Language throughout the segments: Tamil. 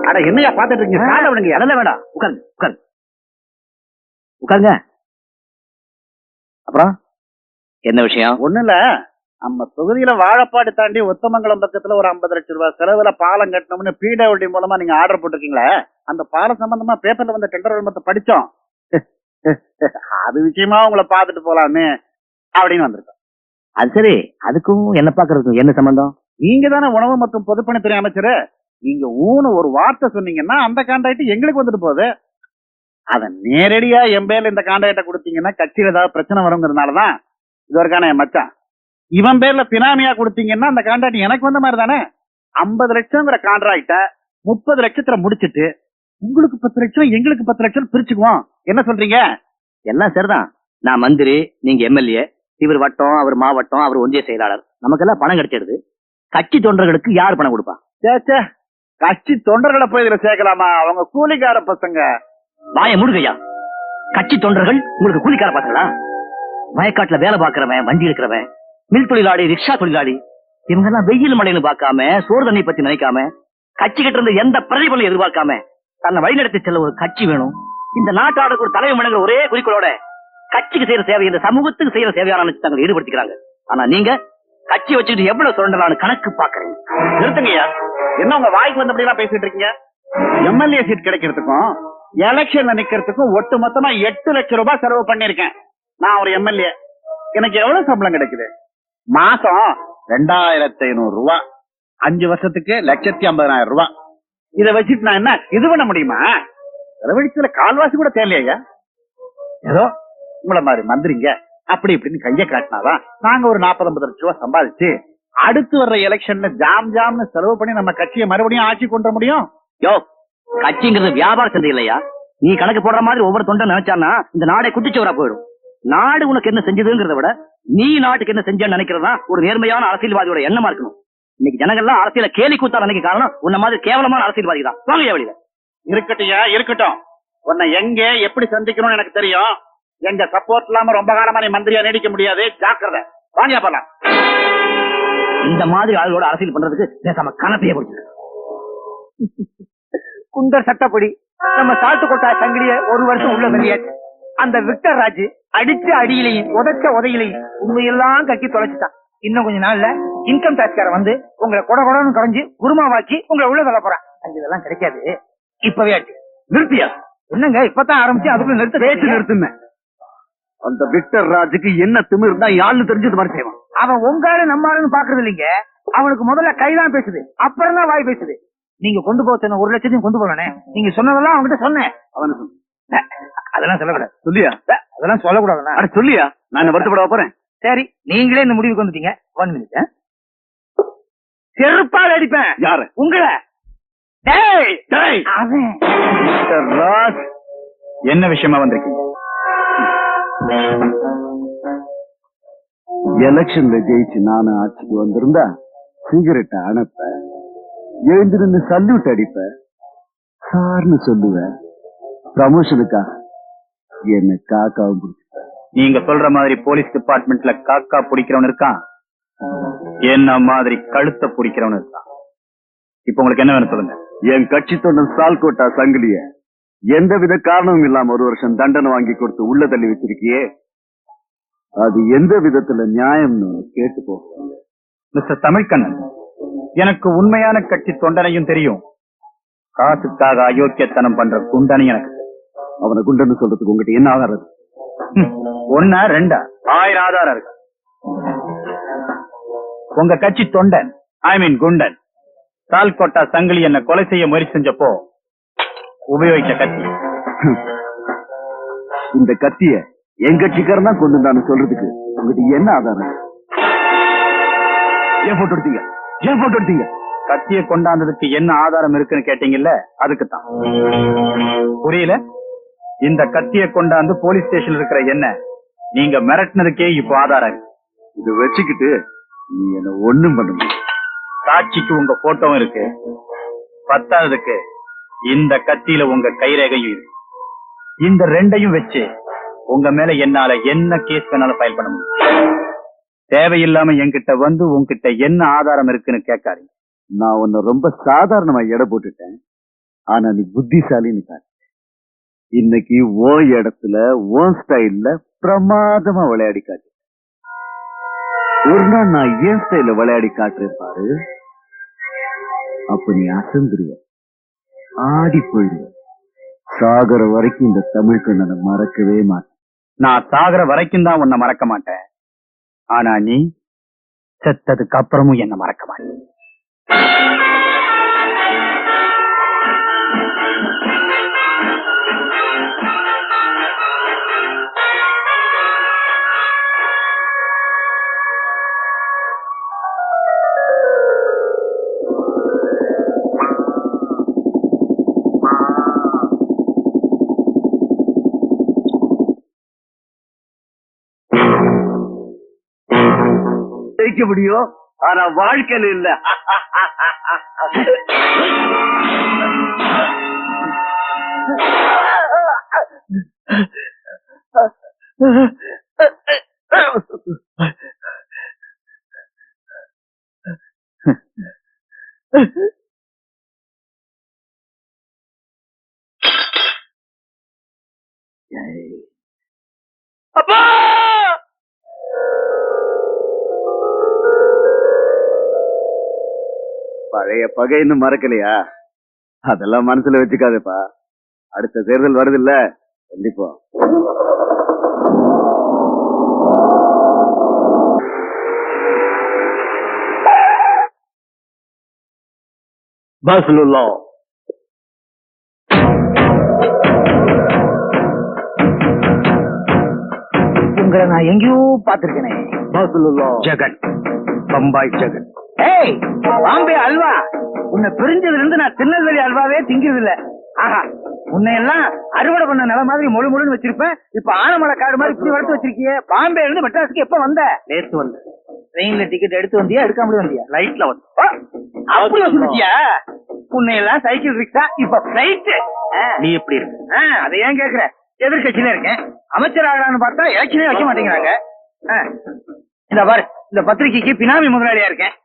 அட என்னையா பாத்துட்டு இருக்கீங்க? காலை விடுங்க. அதெல்லாம் வேண்டாம், உட்காருங்க உட்காருங்க உட்காருங்க. அப்புறம் என்ன விஷயம்? ஒண்ணு இல்ல, நம்ம தொகுதியில வாழப்பாடு தாண்டி ஒத்தமங்கலம் பக்கத்துல ஒரு 50 லட்சம் ரூபாய் செலவுல பாலம் கட்டணும்னு பிடபிள்யூடி மூலமா நீங்க ஆர்டர் போட்டிருக்கீங்களே, அந்த பாலம் சம்பந்தமா பேப்பர்ல வந்த டெண்டர் விளம்பரத்தை படிச்சோம். அது விஷயமா உங்களை பாத்துட்டு போலாமே அப்படின்னு வந்திருக்கோம். அது சரி, அதுக்கும் என்ன பாக்குறதுக்கும் என்ன சம்பந்தம்? நீங்க தானே உணவு மற்றும் பொதுப்பணித்துறை அமைச்சர். நீங்க ஊனு ஒரு வார்த்தை சொன்னீங்கன்னா அந்த கான்ட்ராக்ட் எங்களுக்கு வந்துட்டு போகுது. அத நேரடியா என் பேர்ல இந்த கான்ட்ராக்ட கொடுத்தீங்கன்னா கட்சியில ஏதாவது பிரச்சனை வருங்கிறதுனாலதான் இது வரைக்கான என் மச்சான். இவன் பேர்ல பினாமியா கொடுத்தீங்கன்னா அந்த கான்ட்ராக்ட் எனக்கு வந்த மாதிரி தானே. 50 லட்சம்ங்கிற கான்ட்ராக்ட 30 லட்சத்துல முடிச்சிட்டு உங்களுக்கு 10 லட்சம் எங்களுக்கு 10 லட்சம் பிரிச்சுக்குவோம். என்ன சொல்றீங்க? எல்லாம் சரிதான். நான் மந்திரி, நீங்க எம்எல்ஏ, இவர் வட்டம், அவர் மாவட்டம், அவர் ஒன்றிய செயலாளர், நமக்கெல்லாம் பணம் கிடைச்சிடுது. கட்சி தொண்டர்களுக்கு யார் பணம் கொடுப்பா? சே, கட்சி தொண்டர்களை போய் இதுல சேர்க்கலாமா? அவங்க கூலிக்கார பசங்க. வாய மூடுகையா. கட்சி தொண்டர்கள் உங்களுக்கு கூலிக்கார பசங்களா? வயக்காட்டுல வேலை பார்க்கறவன், வண்டி எடுக்கிறவன், மில் தொழிலாளி, ரிக்ஷா தொழிலாளி, இவங்க எல்லாம் வெயில் மழைன்னு பார்க்காம, சோறு தண்ணி பத்தி நினைக்காம, கட்சி கிட்ட இருந்து எந்த பிரதிபலனும் எதிர்பார்க்காம தன்னை வழிநடத்தி செல்ல ஒரு கட்சி வேணும். இந்த நாட்டாளுக்கு ஒரு தலைவர் மனிதர்கள் ஒரே குறிக்கோளோட கட்சிக்கு செய்யற சேவை, இந்த சமூகத்துக்கு செய்யற சேவையான தங்களை ஈடுபடுத்திக்கிறாங்க. ஆனா நீங்க கட்சி வச்சுக்கிட்டு எவ்வளவு சுரண்டலான்னு கணக்கு பாக்குறீங்க. நிறுத்துங்கய்யா. என்ன உங்க வாய்க்கு வந்தபடி எல்லாம் பேசிட்டு இருக்கீங்க? எம்எல்ஏ சீட் கிடைக்கிறதுக்கும் எலெக்ஷன்ல நிக்கிறதுக்கும் ஒட்டு மொத்தமா 8 லட்சம் ரூபாய் செலவு பண்ணிருக்கேன். நான் ஒரு எம்எல்ஏ. எனக்கு எவ்வளவு சம்பளம் கிடைக்குது? மாசம் 2500 ரூபாய். 5 வருஷத்துக்கு 1,50,000 ரூபாய். இதை வச்சுட்டு நான் என்ன இது பண்ண முடியுமா? செலவழிச்சதுல கால்வாசி கூட தேவையா? ஏதோ உங்களை மாதிரி மந்திரிங்க அப்படி இப்படின்னு கைய காட்டினாதான் நாங்க ஒரு 40-50 லட்சம் ரூபாய் சம்பாதிச்சு அடுத்து வர்ற எலெக்ஷன்ல ஜாம்னு செலவு பண்ணி நம்ம கட்சியை மறுபடியும் ஆட்சி கொண்டு முடியும். யோ, கட்சிங்கிறது வியாபார சந்தை இல்லையா? நீ கணக்கு போடுற மாதிரி ஒவ்வொரு தொண்டை நினைச்சான்னா இந்த நாடே குட்டிச்சவரா போயிடும். நாடு உனக்கு என்ன செஞ்சதுங்கிறத விட நீ நாட்டுக்கு என்ன செஞ்சேன்னு நினைக்கிறதா ஒரு நேர்மையான அரசியல்வாதியோட எண்ணமா இருக்கணும். இன்னைக்கு ஜனங்கள்லாம் அரசியல கேலி கூத்தா நினைக்க காரணம் உன்ன மாதிரி கேவலமான அரசியல்வாதி தான். வாங்க வழியில. இருக்கட்டையா, இருக்கட்டும். உன்னை எங்க எப்படி சந்திக்கணும்னு எனக்கு தெரியும். எங்க சப்போர்ட் இல்லாம ரொம்ப காலமா நீ மந்திரியா நீடிக்க முடியாது. ஜாக்கிரதை. வாங்கியா போலாம். இந்த மாதிரி ஆளுகளோட அரசியல் பண்றதுக்கு பேசாம கணப்பைய கொடுத்து குண்டர் சட்டப்படி நம்ம சாத்துக்கொட்டா சங்கிலிய 1 வருஷம் உள்ள வெளியாச்சு. அந்த விக்டர் ராஜ் அடிச்ச அடியிலையும் உதைச்ச உதையிலையும் உண்மையெல்லாம் கட்டி தொலைச்சுட்டான். இன்னும் கொஞ்ச நாள்ல இன்கம் டாக்ஸ்கார வந்து உங்களை கொடன்னு கடைஞ்சு குருமாவாக்கி உங்களை உள்ள தள்ள போறான். இதெல்லாம் கிடைக்காது. இப்பவே ஆச்சு. நிறுத்தியா? என்னங்க இப்பதான் ஆரம்பிச்சு அதுக்குள்ள நிறுத்த பேச்சு நிறுத்துமே. அந்த விக்டர் ராஜுக்கு என்ன திமிர் இருந்தா யாருன்னு தெரிஞ்சது மாதிரி செய்வான். அவன் உங்காரு நம்மாருன்னு பாக்குறது இல்லைங்க. அவனுக்கு முதல்ல கைதான் பேசுது, அப்புறம் தான் வாய் பேசுது. நீங்க கொண்டு போக சொன்ன 1 லட்சத்தையும் கொண்டு போவானே, நீங்க சொன்னதெல்லாம் அவன்கிட்ட சொன்னேன். அதெல்லாம் சொல்லக்கூடாது. சொல்லியா? அதெல்லாம் சொல்லக்கூடாதுண்ணா. அட சொல்லியா? நான் வருத்தப்பட போறேன். சரி, நீங்களே இந்த முடிவுக்கு வந்துட்டீங்க. 1 மினிட். செருப்பால் அடிப்பேன். யாரு? உங்களை. ராஜ், என்ன விஷயமா வந்திருக்கீங்க? எலெக்ஷன்ல ஜெயிச்சு நானு ஆட்சிக்கு வந்திருந்தா சிகரெட் அனுப்ப, எழுந்திருந்து சல்யூட் அடிப்ப, சார்னு சொல்லுவேன். ப்ரமோஷனுக்காக என்ன காக்காவும் பிடிச்சிட்ட. நீங்க சொல்ற மாதிரி போலீஸ் டிபார்ட்மெண்ட்ல காக்கா பிடிக்கிறவன் இருக்கான், என்ன மாதிரி கழுத்தை பிடிக்கிறவன் இருக்கான். இப்ப உங்களுக்கு என்ன வேணும் சொல்லுங்க. என் கட்சி தொண்டன் சால்கோட்டா சங்கிலிய எந்தவித காரணமும் இல்லாம 1 வருஷம் தண்டனை வாங்கி கொடுத்து உள்ள தள்ளி வச்சிருக்கியே, அது எந்த விதத்துல நியாயம்னு கேட்டு போக. மிஸ்டர் தமிழ்கண்ணன், எனக்கு உண்மையான கட்சி தொண்டனையும் தெரியும், காசுக்காக அயோக்கியத்தனம் பண்ற குண்டனையும் எனக்கு தெரியும். அவனை குண்டன்னு சொல்றதுக்கு உங்ககிட்ட என்ன ஆதாரம்? 1 2 1000 ஆதாரம் இருக்கு. உங்க கட்சி தொண்டன், ஐ மீன் குண்டன் சால்கோட்டா சங்கிலி என்ன கொலை செய்ய முயற்சி செஞ்சப்போ உபயோகிச்ச கத்தி. இந்த கத்திய என் கட்சிக்காரன் தான் கொண்டு வந்தான்னு சொல்றதுக்கு உங்ககிட்ட என்ன ஆதாரம்? ஏன் போட்டோ எடுத்தீங்க? ஏன் போட்டோ எடுத்தீங்க? கத்திய கொண்டாந்ததுக்கு என்ன ஆதாரம் இருக்குன்னு கேட்டீங்கல்ல, அதுக்குத்தான். புரியல? இந்த கத்திய கொண்டாந்து போலீஸ் ஸ்டேஷன்ல இருக்கிற என்ன நீங்க மிரட்டினதுக்கே இப்போ ஆதாரம். இது வச்சுக்கிட்டு நீ என்ன ஒண்ணும் பண்ண முடியும். சாட்சிக்கு உங்க போட்டோவும் இருக்கு, 10வதுக்கு இந்த கத்தியில உங்க கைரேகையும் இருக்கு. இந்த 2ஐயும் வச்சு உங்க மேல என்னால என்ன கேஸ் வேணாலும் ஃபைல் பண்ண முடியும். தேவையில்லாம என்கிட்ட வந்து உங்ககிட்ட என்ன ஆதாரம் இருக்குன்னு கேட்காதீங்க. நான் உன்னை ரொம்ப சாதாரணமா எடை போட்டுட்டேன். ஆனா நீ புத்திசாலின்னு காட்டு. இன்னைக்கு ஓ இடத்துல ஓ ஸ்டைல்ல பிரமாதமா விளையாடி காட்டு. ஒரு நாள் நான் ஏன் ஸ்டைல விளையாடி காட்டுறேன் பாரு. அப்ப நீ அசந்துருவ, ஆடி போயிடுவ. சாகர வரைக்கும் இந்த தமிழ் கண்ணனை மறக்கவே மாட்டேன். நான் சாகர வரைக்கும் தான் உன்னை மறக்க மாட்டேன். ஆனா நீ செத்ததுக்கு அப்புறமும் என்ன மறக்க மாட்டேன். ஜெயிக்க முடியும், ஆனா வாழ்க்கையில இல்ல. அப்பா பழைய பகைன்னு மறக்கலையா? அதெல்லாம் மனசுல வச்சுக்காதப்பா. அடுத்த தேர்தல் வருது இல்ல, கண்டிப்பா. பஸ்லுல்லா உங்களை நான் எங்கேயோ பாத்திருக்கேனே. பஸ்லுல்லா ஜெகன், பம்பாய் ஜெகன். ஏய், பாம்பே அல்வா. உன்னை பிரிஞ்சதுல இருந்து நான் திருநெல்வேலி அல்வாவே திங்கிறது இல்ல. ஆஹா, உன்னை எல்லாம் அறுவடை பண்ண நில மாதிரி மொழு மொழின்னு வச்சிருப்பேன். இப்ப ஆனமலை காடு மாதிரி இப்படி வளர்த்து வச்சிருக்கிய. பாம்பே இருந்து மெட்ராஸுக்கு எப்ப வந்த? நேத்து வந்து ட்ரெயின்ல டிக்கெட் எடுத்து வந்தியா, எடுக்காமலே வந்தியா? லைட்ல வந்து அப்படி வச்சிருக்கியா? உன்னை எல்லாம் சைக்கிள் ரிக்ஷா, இப்ப பிளைட். நீ எப்படி இருக்கு? அதை ஏன் கேக்குற? எதிர்கட்சியில இருக்கேன். அமைச்சர் ஆகலான்னு பார்த்தா எலெக்ஷனே வைக்க மாட்டேங்கிறாங்க. இந்த பாரு, இந்த பத்திரிகைக்கு பினாமி முதலாளியா இருக்கேன்.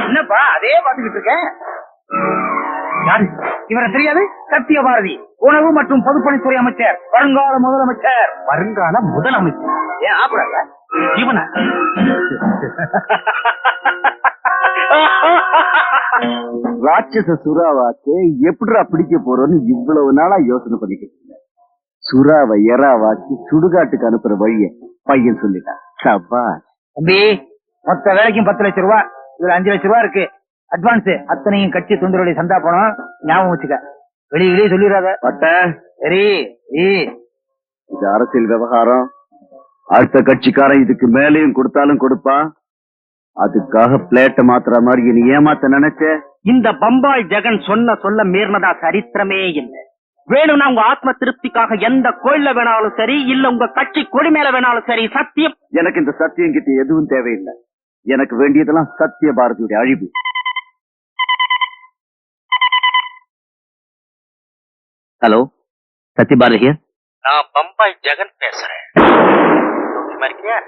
என்னப்பா அதே பாத்துக்கிட்டு இருக்கேன்? யாரு இவரை தெரியாது? சத்திய பாரதி, உணவு மற்றும் பொதுப்பணித்துறை அமைச்சர், வருங்கால முதலமைச்சர். வருங்கால முதலமைச்சர்? ஏன் ஆப்படாத இவன ராட்சச சுறாவாக்கு எப்படிடா பிடிக்க போறோம்னு இவ்வளவு நாளா யோசனை பண்ணிக்கிட்டு இருந்தேன். சுறாவை எறாவாக்கி சுடுகாட்டுக்கு அனுப்புற வழிய பையன் சொல்லிட்டான். சபாஷ் தம்பி, மொத்த வேலைக்கும் 10 லட்சம் ரூபாய், இதுல 5 லட்சம் ரூபாய் இருக்கு அட்வான்ஸ். அத்தனையும் கட்சி தொண்டருடைய சந்தா பணம், ஞாபகம் வச்சுக்க. வெளியிலே சொல்லிடாத. பட்ட சரி. இது அரசியல் விவகாரம். அடுத்த கட்சிக்காரன் இதுக்கு மேலேயும் கொடுத்தாலும் கொடுப்பான். அதுக்காக பிளேட்டை மாத்துற மாதிரி நீ ஏமாத்த நினைச்ச? இந்த பம்பாய் ஜெகன் சொல்ல மீறினதா சரித்திரமே இல்லை. வேணும்னா உங்க ஆத்ம திருப்திக்காக எந்த கோயில்ல வேணாலும் சரி, இல்ல உங்க கட்சி கொடி மேல வேணாலும் சரி, சத்தியம். எனக்கு இந்த சத்தியம் கிட்ட எதுவும் தேவையில்லை. எனக்கு வேண்டியதெல்லாம் சத்திய பாரதியுடைய அழிவு. Hello, Sathyabharathi here. நான் பம்பாய் ஜெகன் பேசுறேன். இருக்கியா?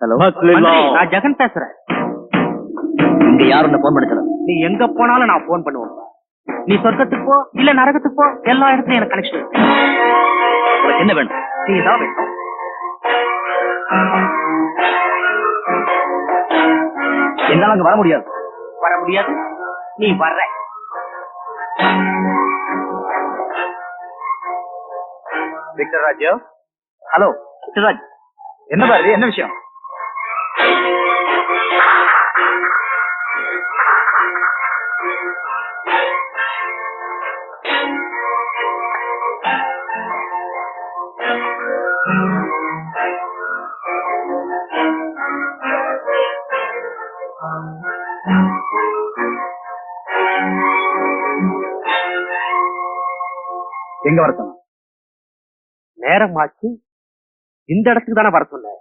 ஹலோ, மந்திரி, நான் ஜெகன் பேசுறேன். இங்க யாரும் போன் பண்ண? நீ எங்க போனாலும் நான் போன் பண்ணுவேன். நீ சொர்க்கத்துக்கு போ, இல்ல நரகத்துக்கு போ, எல்லா இடத்துலயும் எனக்கு கனெக்ஷன். உனக்கு என்ன வேணும்? நீ தான் வேணும். என்னால அங்க வர முடியாது. வர முடியாது? நீ வர்ற. விக்டர் ராஜ். ஹலோ சிராஜ், என்ன பாரு, என்ன விஷயம்? எங்க வரத்தணும்? நேரம் ஆச்சு, இந்த இடத்துக்கு தானே வர சொன்ன.